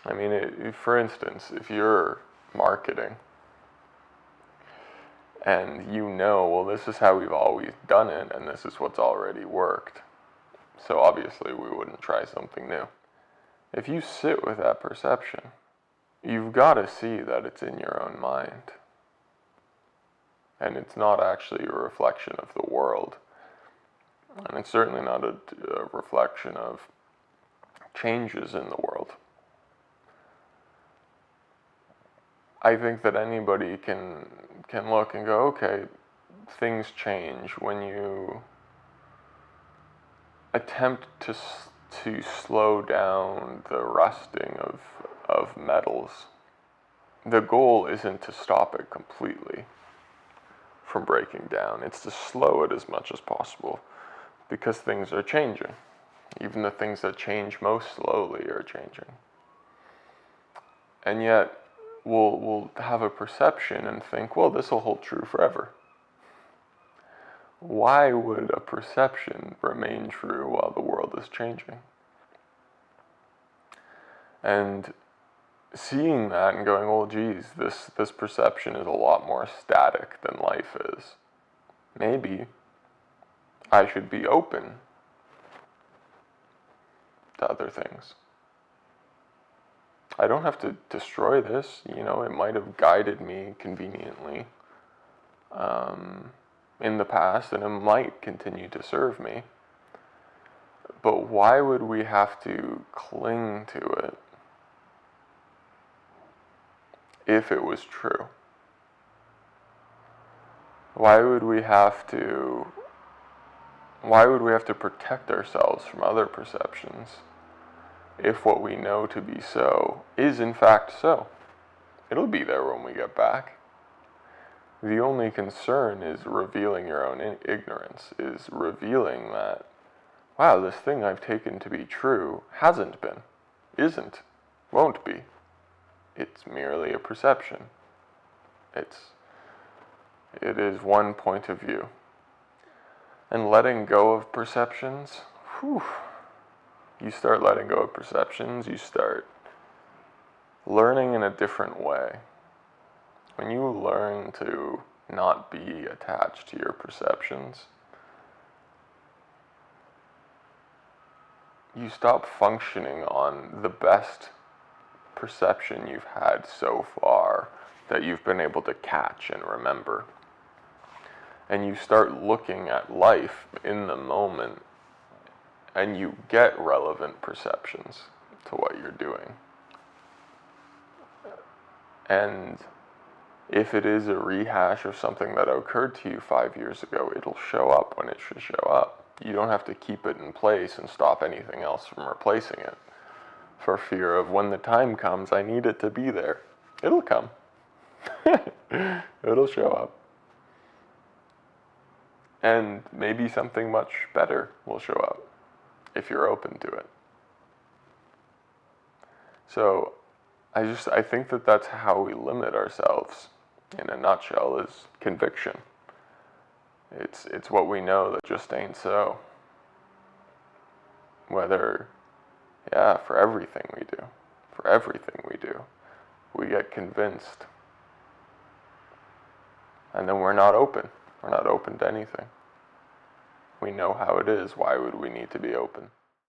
I mean, for instance, if you're marketing and you know, well, this is how we've always done it and this is what's already worked, so obviously we wouldn't try something new. If you sit with that perception, you've got to see that it's in your own mind. And it's not actually a reflection of the world. And it's certainly not a reflection of changes in the world. I think that anybody can look and go, okay, things change when you attempt to slow down the rusting of metals. The goal isn't to stop it completely from breaking down. It's to slow it as much as possible because things are changing. Even the things that change most slowly are changing. And yet, we'll have a perception and think, well, this will hold true forever. Why would a perception remain true while the world is changing? And seeing that and going, well, geez, this perception is a lot more static than life is. Maybe I should be open to other things. I don't have to destroy this. You know, it might have guided me conveniently in the past, and it might continue to serve me. But why would we have to cling to it if it was true? Why would we have to protect ourselves from other perceptions if what we know to be so is in fact so? It'll be there when we get back. The only concern is revealing your own ignorance, is revealing that, wow, this thing I've taken to be true hasn't been, isn't, won't be. It's merely a perception. It is one point of view. And letting go of perceptions, you start letting go of perceptions, you start learning in a different way. When you learn to not be attached to your perceptions, you stop functioning on the best perception you've had so far that you've been able to catch and remember. And you start looking at life in the moment, and you get relevant perceptions to what you're doing. And if it is a rehash of something that occurred to you 5 years ago, it'll show up when it should show up. You don't have to keep it in place and stop anything else from replacing it for fear of when the time comes, I need it to be there. It'll come. It'll show up. And maybe something much better will show up if you're open to it. So I think that that's how we limit ourselves in a nutshell, is conviction. It's what we know that just ain't so. Whether, for everything we do, we get convinced. And then we're not open. We're not open to anything. We know how it is. Why would we need to be open?